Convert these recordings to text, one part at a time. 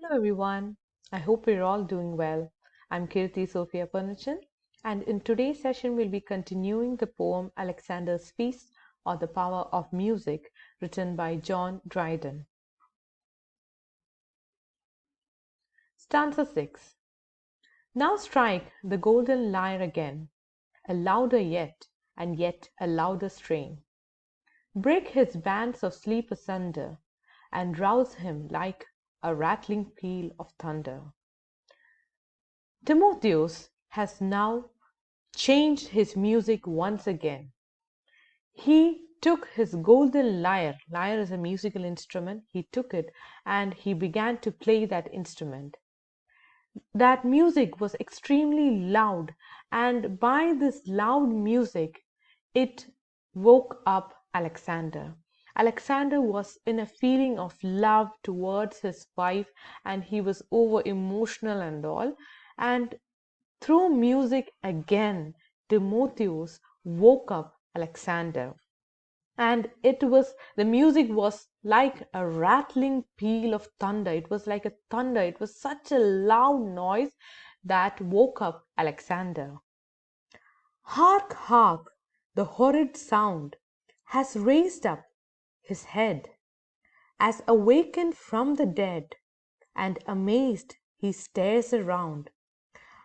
Hello everyone, I hope we're all doing well. I'm Kirti Sophia Pernachan, and in today's session we'll be continuing the poem Alexander's Feast or the Power of Music, written by John Dryden. Stanza 6. Now strike the golden lyre again, a louder yet, and yet a louder strain. Break his bands of sleep asunder, and rouse him like a rattling peal of thunder. Timotheus has now changed his music once again. He took his golden lyre. Lyre is a musical instrument. He took it and he began to play that instrument. That music was extremely loud, and by this loud music, it woke up Alexander. Alexander was in a feeling of love towards his wife, and he was over emotional and all. And through music again, Timotheus woke up Alexander. And the music was like a rattling peal of thunder. It was like a thunder. It was such a loud noise that woke up Alexander. Hark, hark, the horrid sound has raised up his head, as awakened from the dead, and amazed he stares around.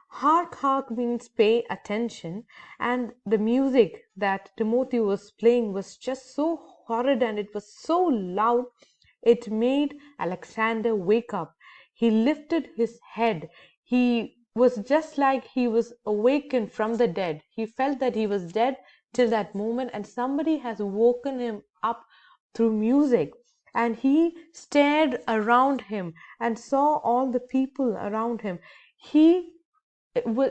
Hark, hark means pay attention, and the music that Timothy was playing was just so horrid and it was so loud, it made Alexander wake up. He lifted his head. He was just like he was awakened from the dead. He felt that he was dead till that moment, and somebody has woken him up through music. And he stared around him and saw all the people around him. He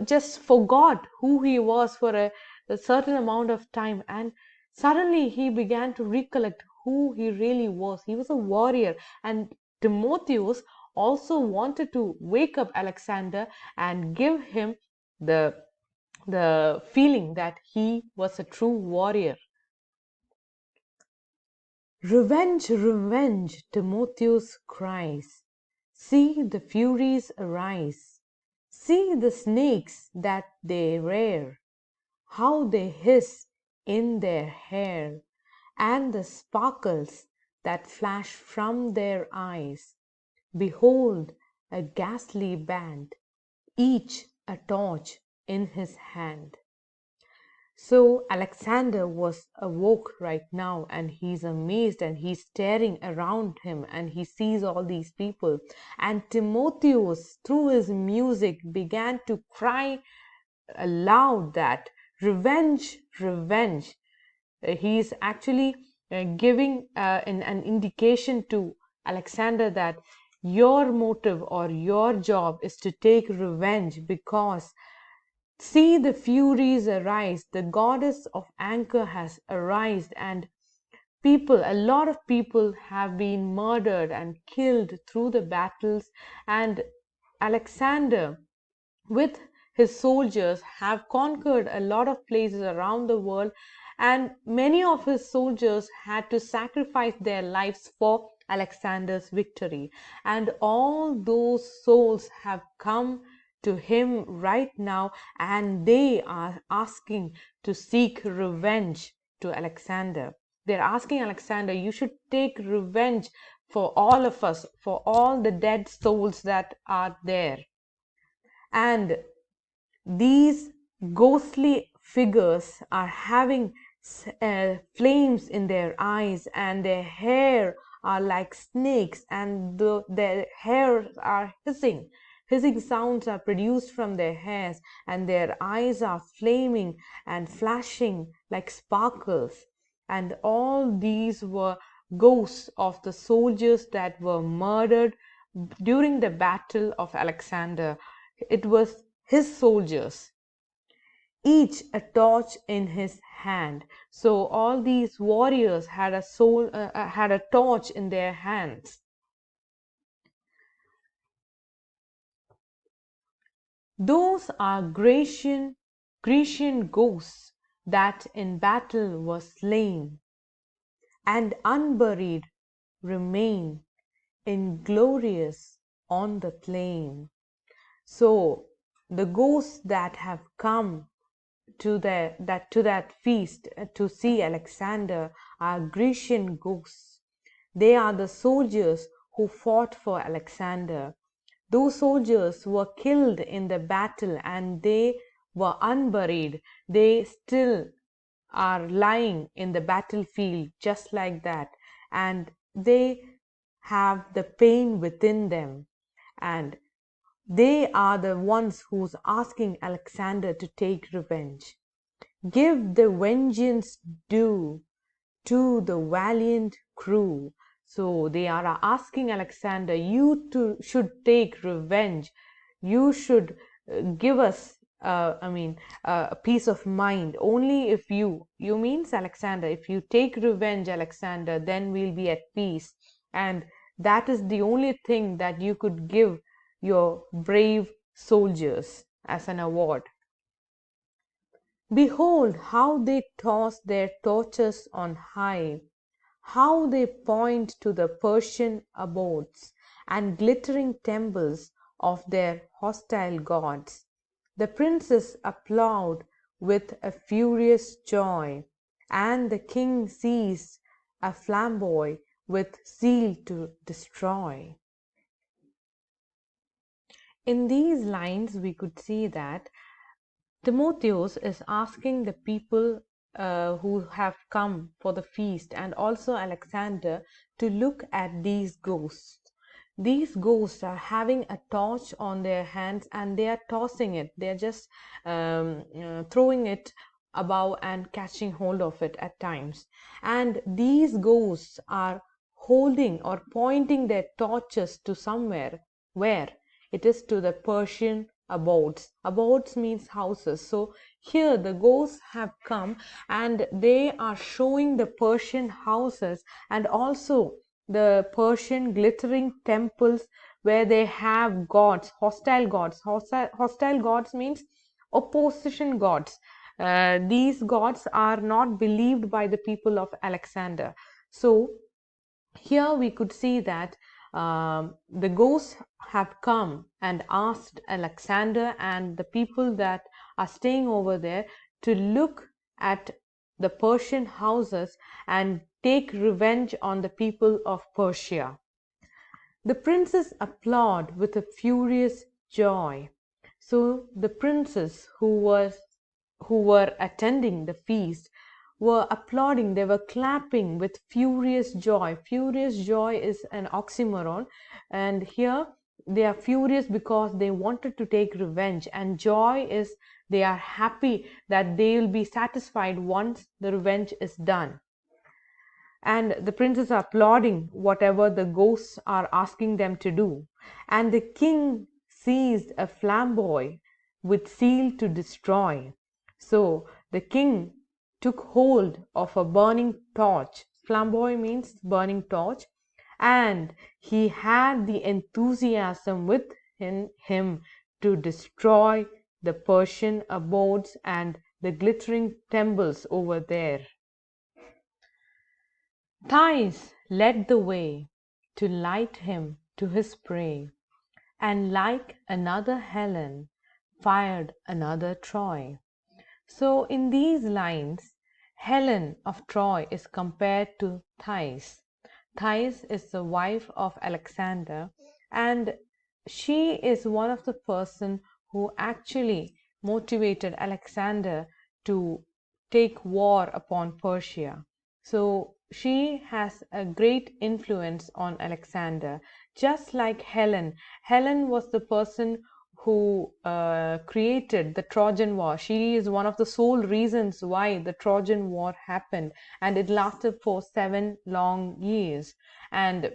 just forgot who he was for a certain amount of time, and suddenly he began to recollect who he really was. He was a warrior, and Timotheus also wanted to wake up Alexander and give him the feeling that he was a true warrior. Revenge, revenge, Timotheus cries. See the furies arise. See the snakes that they rear, how they hiss in their hair, and the sparkles that flash from their eyes. Behold a ghastly band, each a torch in his hand. So Alexander was awoke right now, and he's amazed and he's staring around him and he sees all these people. And Timotheus, through his music, began to cry aloud that revenge, revenge. He's actually giving an indication to Alexander that your motive or your job is to take revenge, because see the furies arise. The goddess of anger has arisen, and a lot of people have been murdered and killed through the battles. And Alexander, with his soldiers, have conquered a lot of places around the world, and many of his soldiers had to sacrifice their lives for Alexander's victory. And all those souls have come to him right now, and they are asking to seek revenge to Alexander. They're asking Alexander, you should take revenge for all of us, for all the dead souls that are there. And these ghostly figures are having flames in their eyes, and their hair are like snakes, and their hairs are hissing. Hissing sounds are produced from their hairs, and their eyes are flaming and flashing like sparkles. And all these were ghosts of the soldiers that were murdered during the battle of Alexander. It was his soldiers, each a torch in his hand. So all these warriors had had a torch in their hands. Those are Grecian ghosts that in battle were slain, and unburied remain inglorious on the plain. So the ghosts that have come to that feast to see Alexander are Grecian ghosts. They are the soldiers who fought for Alexander. Those soldiers were killed in the battle and they were unburied. They still are lying in the battlefield just like that, and they have the pain within them, and they are the ones who's asking Alexander to take revenge. Give the vengeance due to the valiant crew. So they are asking Alexander, you too should take revenge. You should give us, a peace of mind. Only if you means Alexander, if you take revenge, Alexander, then we'll be at peace. And that is the only thing that you could give your brave soldiers as an award. Behold how they toss their torches on high, how they point to the Persian abodes and glittering temples of their hostile gods. The princes applaud with a furious joy, and the king seized a flamboy with zeal to destroy. In these lines, we could see that Timotheus is asking the people who have come for the feast and also Alexander to look at these ghosts. These ghosts are having a torch on their hands and they are tossing it. They are just throwing it above and catching hold of it at times. And these ghosts are holding or pointing their torches to somewhere. Where? It is to the Persian abodes. Abodes means houses. So here the ghosts have come and they are showing the Persian houses and also the Persian glittering temples where they have gods, hostile gods. Hostile gods means opposition gods. These gods are not believed by the people of Alexander. So here we could see that the ghosts have come and asked Alexander and the people that are staying over there to look at the Persian houses and take revenge on the people of Persia. The princes applaud with a furious joy. So the princes who were attending the feast were applauding, they were clapping with furious joy. Furious joy is an oxymoron, and here they are furious because they wanted to take revenge, and joy is they are happy that they will be satisfied once the revenge is done. And the princes are applauding whatever the ghosts are asking them to do. And the king seized a flamboy with zeal to destroy. So the king took hold of a burning torch. Flamboy means burning torch. And he had the enthusiasm within him to destroy the Persian abodes and the glittering temples over there. Thais led the way to light him to his prey, and like another Helen, fired another Troy. So in these lines, Helen of Troy is compared to Thais. Thais is the wife of Alexander, and she is one of the person who actually motivated Alexander to take war upon Persia. So she has a great influence on Alexander, just like Helen. Helen was the person who created the Trojan War. She is one of the sole reasons why the Trojan War happened, and it lasted for 7 long years. And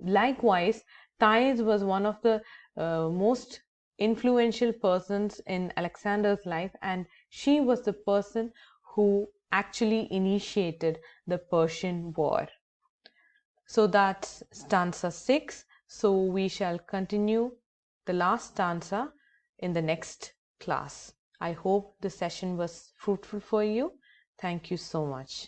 likewise, Thais was one of the most influential persons in Alexander's life, and she was the person who actually initiated the Persian War. So that's stanza 6. So we shall continue the last stanza in the next class. I hope the session was fruitful for you. Thank you so much.